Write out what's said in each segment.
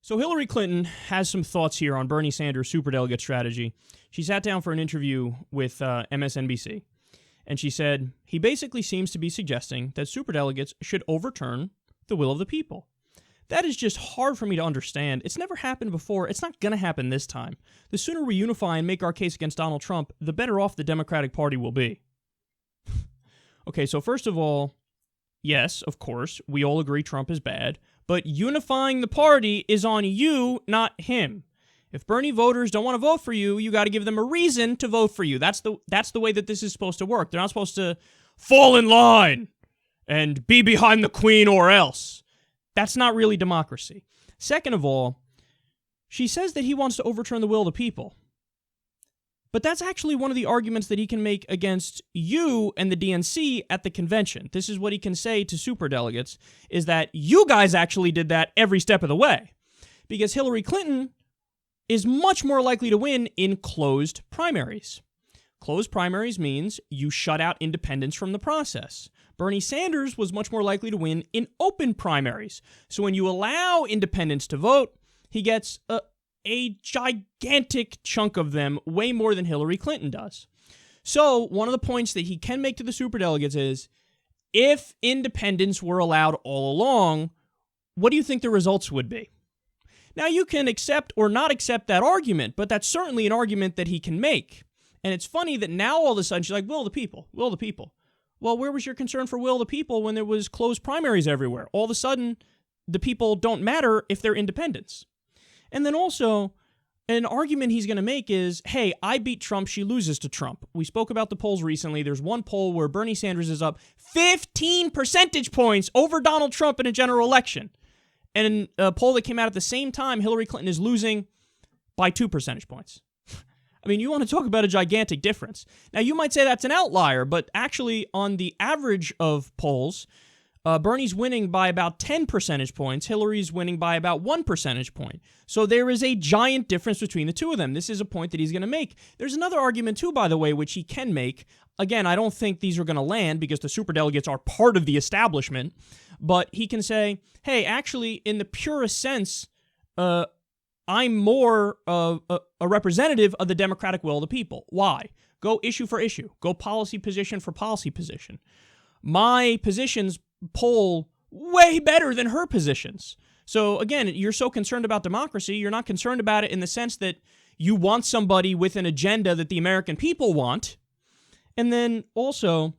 So Hillary Clinton has some thoughts here on Bernie Sanders' superdelegate strategy. She sat down for an interview with MSNBC, and she said, he basically seems to be suggesting that superdelegates should overturn the will of the people. That is just hard for me to understand. It's never happened before. It's not going to happen this time. The sooner we unify and make our case against Donald Trump, the better off the Democratic Party will be. Okay, so first of all, yes, of course, we all agree Trump is bad, but unifying the party is on you, not him. If Bernie voters don't want to vote for you, you got to give them a reason to vote for you. That's the way that this is supposed to work. They're not supposed to fall in line and be behind the queen or else. That's not really democracy. Second of all, she says that he wants to overturn the will of the people. But that's actually one of the arguments that he can make against you and the DNC at the convention. This is what he can say to superdelegates, is that you guys actually did that every step of the way. Because Hillary Clinton is much more likely to win in closed primaries. Closed primaries means you shut out independents from the process. Bernie Sanders was much more likely to win in open primaries. So when you allow independents to vote, he gets a gigantic chunk of them, way more than Hillary Clinton does. So one of the points that he can make to the superdelegates is, if independents were allowed all along, what do you think the results would be? Now, you can accept or not accept that argument, but that's certainly an argument that he can make. And it's funny that now all of a sudden she's like, will the people, will the people. Well, where was your concern for will of the people when there was closed primaries everywhere? All of a sudden, the people don't matter if they're independents. And then also, an argument he's going to make is, hey, I beat Trump, she loses to Trump. We spoke about the polls recently. There's one poll where Bernie Sanders is up 15 percentage points over Donald Trump in a general election. And in a poll that came out at the same time, Hillary Clinton is losing by 2 percentage points. I mean, you want to talk about a gigantic difference. Now, you might say that's an outlier, but actually, on the average of polls, Bernie's winning by about 10 percentage points. Hillary's winning by about 1 percentage point. So there is a giant difference between the two of them. This is a point that he's going to make. There's another argument, too, by the way, which he can make. Again, I don't think these are going to land because the superdelegates are part of the establishment. But he can say, hey, actually, in the purest sense, I'm more of a representative of the democratic will of the people. Why? Go issue for issue. Go policy position for policy position. My positions poll way better than her positions. So again, you're so concerned about democracy, you're not concerned about it in the sense that you want somebody with an agenda that the American people want. And then also,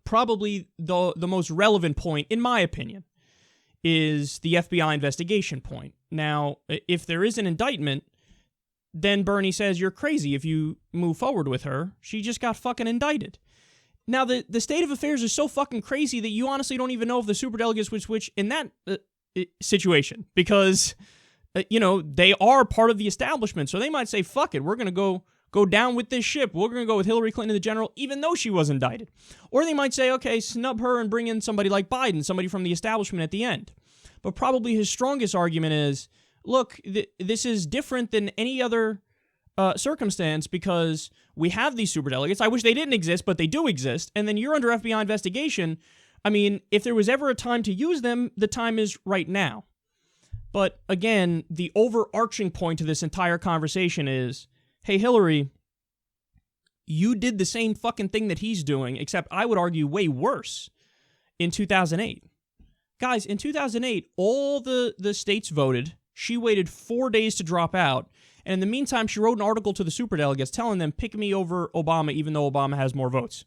probably the most relevant point, in my opinion, is the FBI investigation point. Now, if there is an indictment, then Bernie says you're crazy if you move forward with her. She just got fucking indicted. Now, the state of affairs is so fucking crazy that you honestly don't even know if the superdelegates would switch in that situation because, they are part of the establishment. So they might say, fuck it, we're going to go down with this ship. We're going to go with Hillary Clinton in the general, even though she was indicted. Or they might say, okay, snub her and bring in somebody like Biden, somebody from the establishment at the end. But probably his strongest argument is, look, this is different than any other circumstance because we have these superdelegates. I wish they didn't exist, but they do exist. And then you're under FBI investigation. I mean, if there was ever a time to use them, the time is right now. But again, the overarching point to this entire conversation is, hey, Hillary, you did the same fucking thing that he's doing, except I would argue way worse in 2008. Guys, in 2008, all the states voted. She waited 4 days to drop out. And in the meantime, she wrote an article to the superdelegates telling them, pick me over Obama, even though Obama has more votes.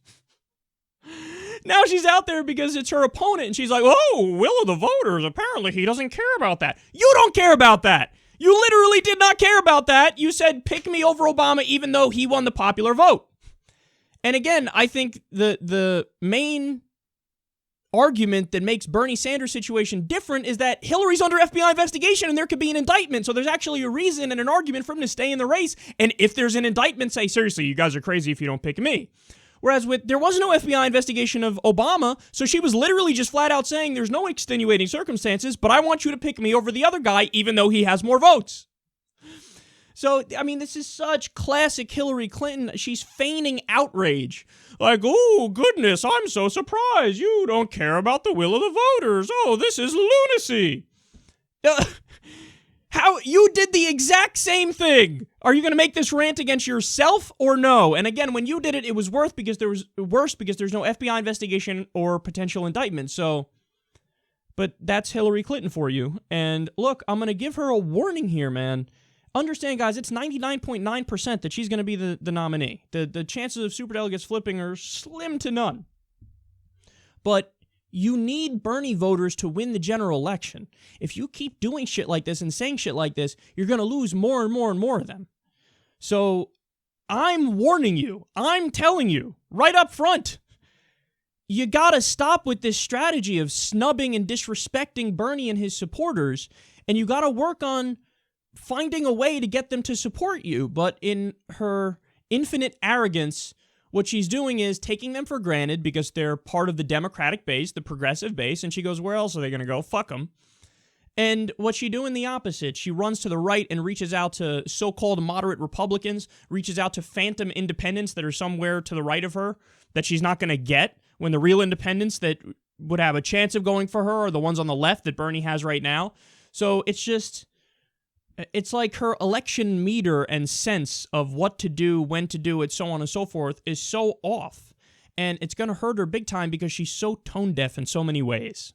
Now she's out there because it's her opponent, and she's like, oh, will of the voters, apparently he doesn't care about that. You don't care about that. You literally did not care about that. You said, pick me over Obama, even though he won the popular vote. And again, I think the main argument that makes Bernie Sanders' situation different is that Hillary's under FBI investigation and there could be an indictment. So there's actually a reason and an argument for him to stay in the race. And if there's an indictment, say, seriously, you guys are crazy if you don't pick me. Whereas there was no FBI investigation of Obama, so she was literally just flat out saying there's no extenuating circumstances, but I want you to pick me over the other guy, even though he has more votes. So, I mean, this is such classic Hillary Clinton. She's feigning outrage. Like, oh, goodness, I'm so surprised. You don't care about the will of the voters. Oh, this is lunacy. You did the exact same thing. Are you going to make this rant against yourself or no? And again, when you did it, it was worse because there's no FBI investigation or potential indictment. So, but that's Hillary Clinton for you. And look, I'm going to give her a warning here, man. Understand, guys, it's 99.9% that she's going to be the nominee. The chances of superdelegates flipping are slim to none. But you need Bernie voters to win the general election. If you keep doing shit like this and saying shit like this, you're going to lose more and more and more of them. So I'm warning you. I'm telling you right up front. You got to stop with this strategy of snubbing and disrespecting Bernie and his supporters, and you got to work on finding a way to get them to support you. But in her infinite arrogance, what she's doing is taking them for granted because they're part of the Democratic base, the progressive base, and she goes, where else are they going to go? Fuck them. And what's she doing the opposite? She runs to the right and reaches out to so-called moderate Republicans, reaches out to phantom independents that are somewhere to the right of her that she's not going to get, when the real independents that would have a chance of going for her are the ones on the left that Bernie has right now. So it's like her election meter and sense of what to do, when to do it, so on and so forth, is so off. And it's going to hurt her big time because she's so tone deaf in so many ways.